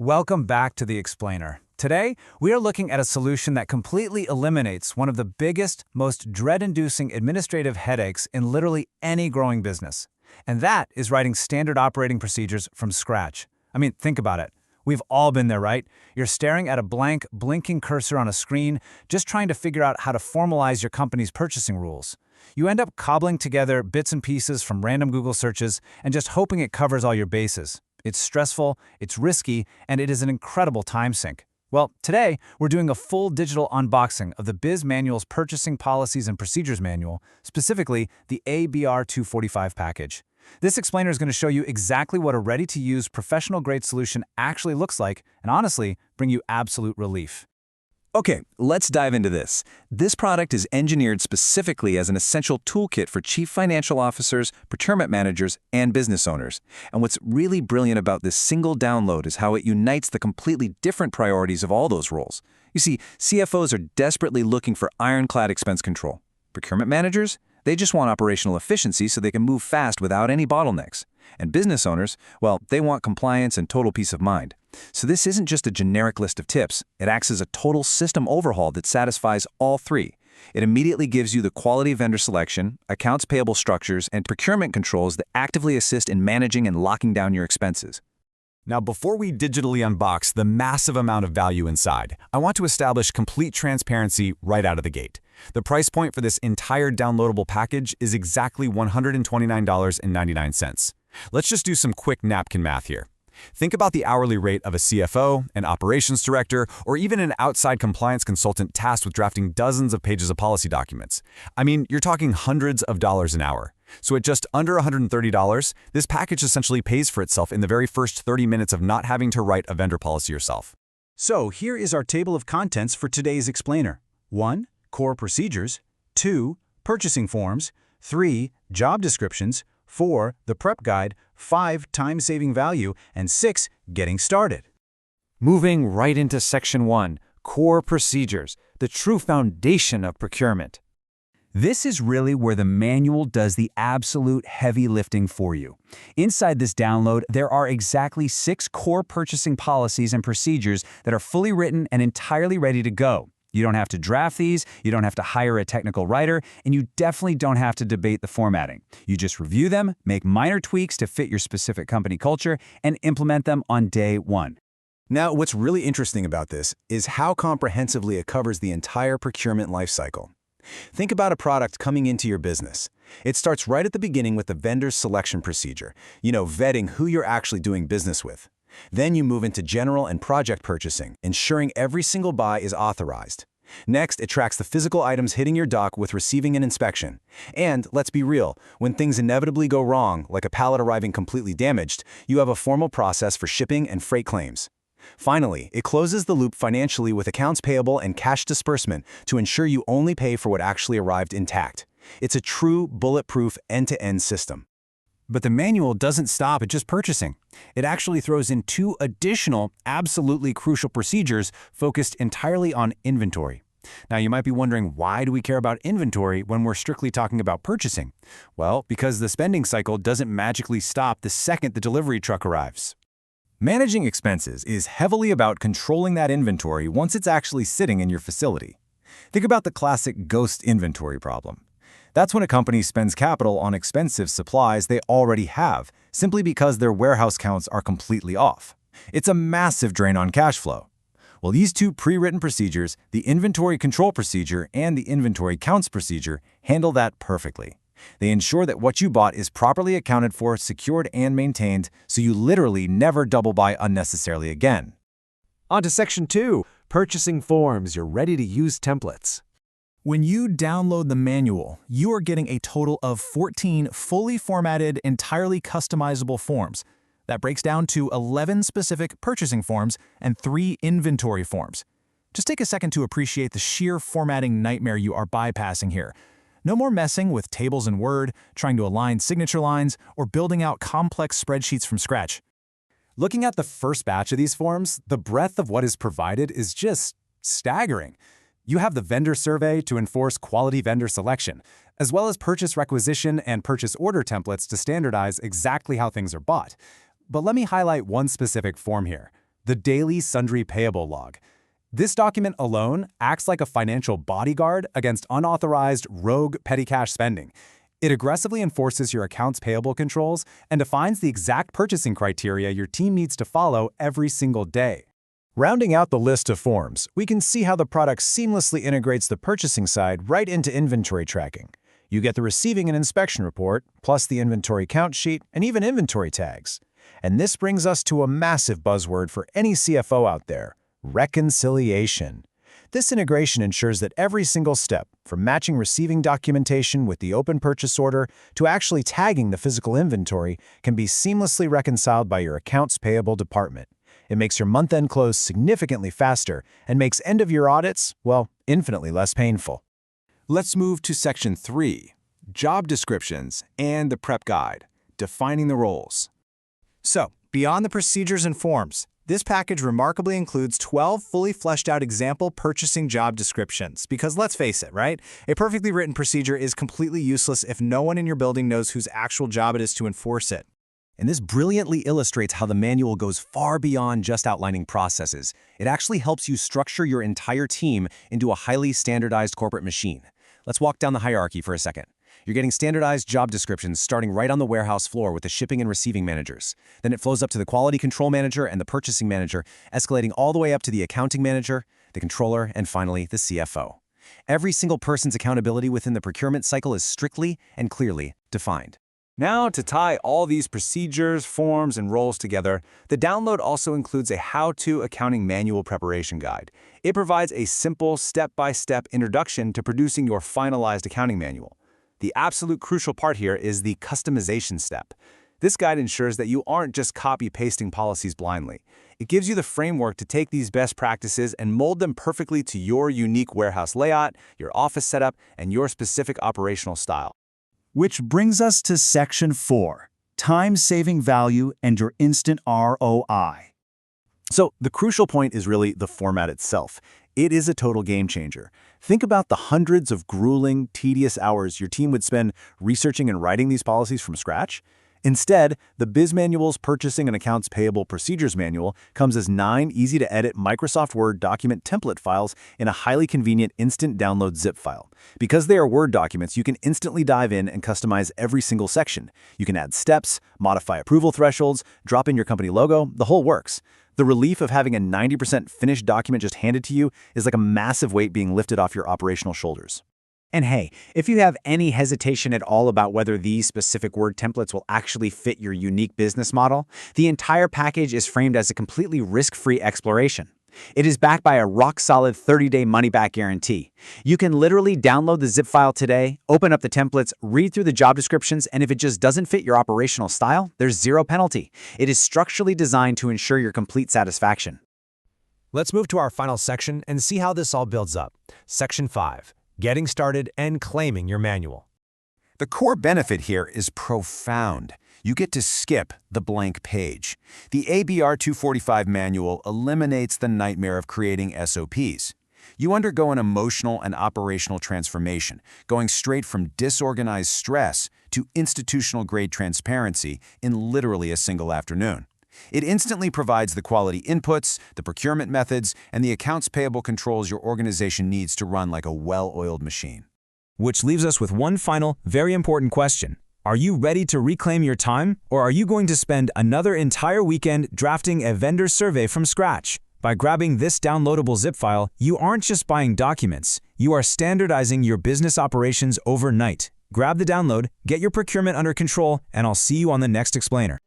Welcome back to The Explainer. Today, we are looking at a solution that completely eliminates one of the biggest, most dread-inducing administrative headaches in literally any growing business. And that is writing standard operating procedures from scratch. I mean, think about it. We've all been there, right? You're staring at a blank, blinking cursor on a screen, just trying to figure out how to formalize your company's purchasing rules. You end up cobbling together bits and pieces from random Google searches and just hoping it covers all your bases. It's stressful, it's risky, and it is an incredible time sink. Well, today, we're doing a full digital unboxing of the Bizmanualz Purchasing Policies and Procedures Manual, specifically the ABR 245 package. This explainer is going to show you exactly what a ready-to-use, professional-grade solution actually looks like, and honestly, bring you absolute relief. Okay, let's dive into this. This product is engineered specifically as an essential toolkit for chief financial officers, procurement managers, and business owners. And what's really brilliant about this single download is how it unites the completely different priorities of all those roles. You see, CFOs are desperately looking for ironclad expense control. Procurement managers? They just want operational efficiency so they can move fast without any bottlenecks. And business owners, well, they want compliance and total peace of mind. So this isn't just a generic list of tips. It acts as a total system overhaul that satisfies all three. It immediately gives you the quality vendor selection, accounts payable structures, and procurement controls that actively assist in managing and locking down your expenses. Now, before we digitally unbox the massive amount of value inside, I want to establish complete transparency right out of the gate. The price point for this entire downloadable package is exactly $129.99. Let's just do some quick napkin math here. Think about the hourly rate of a CFO, an operations director, or even an outside compliance consultant tasked with drafting dozens of pages of policy documents. I mean, you're talking hundreds of dollars an hour. So at just under $130, this package essentially pays for itself in the very first 30 minutes of not having to write a vendor policy yourself. So here is our table of contents for today's explainer. 1. Core procedures. 2. Purchasing forms. 3. Job descriptions. 4. The prep guide. 5. Time-saving value. And 6. Getting started. Moving right into Section 1, Core Procedures, the true foundation of procurement. This is really where the manual does the absolute heavy lifting for you. Inside this download, there are exactly 6 core purchasing policies and procedures that are fully written and entirely ready to go. You don't have to draft these, you don't have to hire a technical writer, and you definitely don't have to debate the formatting. You just review them, make minor tweaks to fit your specific company culture, and implement them on day 1. Now, what's really interesting about this is how comprehensively it covers the entire procurement lifecycle. Think about a product coming into your business. It starts right at the beginning with the vendor's selection procedure, vetting who you're actually doing business with. Then you move into general and project purchasing, ensuring every single buy is authorized. Next, it tracks the physical items hitting your dock with receiving and inspection. And, let's be real, when things inevitably go wrong, like a pallet arriving completely damaged, you have a formal process for shipping and freight claims. Finally, it closes the loop financially with accounts payable and cash disbursement to ensure you only pay for what actually arrived intact. It's a true, bulletproof, end-to-end system. But the manual doesn't stop at just purchasing. It actually throws in 2 additional, absolutely crucial procedures focused entirely on inventory. Now, you might be wondering, why do we care about inventory when we're strictly talking about purchasing? Well, because the spending cycle doesn't magically stop the second the delivery truck arrives. Managing expenses is heavily about controlling that inventory once it's actually sitting in your facility. Think about the classic ghost inventory problem. That's when a company spends capital on expensive supplies they already have, simply because their warehouse counts are completely off. It's a massive drain on cash flow. Well, these 2 pre-written procedures, the inventory control procedure and the inventory counts procedure, handle that perfectly. They ensure that what you bought is properly accounted for, secured, and maintained, so you literally never double buy unnecessarily again. On to Section 2, Purchasing Forms, your ready-to-use templates. When you download the manual, you are getting a total of 14 fully formatted, entirely customizable forms. That breaks down to 11 specific purchasing forms and 3 inventory forms. Just take a second to appreciate the sheer formatting nightmare you are bypassing here. No more messing with tables in Word, trying to align signature lines, or building out complex spreadsheets from scratch. Looking at the first batch of these forms, the breadth of what is provided is just staggering. You have the vendor survey to enforce quality vendor selection, as well as purchase requisition and purchase order templates to standardize exactly how things are bought. But let me highlight one specific form here: the daily sundry payable log. This document alone acts like a financial bodyguard against unauthorized rogue petty cash spending. It aggressively enforces your accounts payable controls and defines the exact purchasing criteria your team needs to follow every single day. Rounding out the list of forms, we can see how the product seamlessly integrates the purchasing side right into inventory tracking. You get the receiving and inspection report, plus the inventory count sheet, and even inventory tags. And this brings us to a massive buzzword for any CFO out there: reconciliation. This integration ensures that every single step, from matching receiving documentation with the open purchase order to actually tagging the physical inventory, can be seamlessly reconciled by your accounts payable department. It makes your month-end close significantly faster and makes end-of-year audits, well, infinitely less painful. Let's move to Section 3, Job Descriptions and the Prep Guide, Defining the Roles. So, beyond the procedures and forms, this package remarkably includes 12 fully fleshed out example purchasing job descriptions. Because let's face it, right? A perfectly written procedure is completely useless if no one in your building knows whose actual job it is to enforce it. And this brilliantly illustrates how the manual goes far beyond just outlining processes. It actually helps you structure your entire team into a highly standardized corporate machine. Let's walk down the hierarchy for a second. You're getting standardized job descriptions starting right on the warehouse floor with the shipping and receiving managers. Then it flows up to the quality control manager and the purchasing manager, escalating all the way up to the accounting manager, the controller, and finally, the CFO. Every single person's accountability within the procurement cycle is strictly and clearly defined. Now, to tie all these procedures, forms, and roles together, the download also includes a how-to accounting manual preparation guide. It provides a simple, step-by-step introduction to producing your finalized accounting manual. The absolute crucial part here is the customization step. This guide ensures that you aren't just copy-pasting policies blindly. It gives you the framework to take these best practices and mold them perfectly to your unique warehouse layout, your office setup, and your specific operational style. Which brings us to Section 4, Time-Saving Value and Your Instant ROI. So the crucial point is really the format itself. It is a total game changer. Think about the hundreds of grueling, tedious hours your team would spend researching and writing these policies from scratch. Instead, the Bizmanualz Purchasing and Accounts Payable Procedures Manual comes as 9 easy-to-edit Microsoft Word document template files in a highly convenient instant download zip file. Because they are Word documents, you can instantly dive in and customize every single section. You can add steps, modify approval thresholds, drop in your company logo, the whole works. The relief of having a 90% finished document just handed to you is like a massive weight being lifted off your operational shoulders. And hey, if you have any hesitation at all about whether these specific Word templates will actually fit your unique business model, the entire package is framed as a completely risk-free exploration. It is backed by a rock-solid 30-day money-back guarantee. You can literally download the zip file today, open up the templates, read through the job descriptions, and if it just doesn't fit your operational style, there's zero penalty. It is structurally designed to ensure your complete satisfaction. Let's move to our final section and see how this all builds up. Section 5. Getting started and claiming your manual. The core benefit here is profound. You get to skip the blank page. The ABR 245 manual eliminates the nightmare of creating SOPs. You undergo an emotional and operational transformation, going straight from disorganized stress to institutional-grade transparency in literally a single afternoon. It instantly provides the quality inputs, the procurement methods, and the accounts payable controls your organization needs to run like a well-oiled machine. Which leaves us with one final, very important question. Are you ready to reclaim your time, or are you going to spend another entire weekend drafting a vendor survey from scratch? By grabbing this downloadable zip file, you aren't just buying documents, you are standardizing your business operations overnight. Grab the download, get your procurement under control, and I'll see you on the next explainer.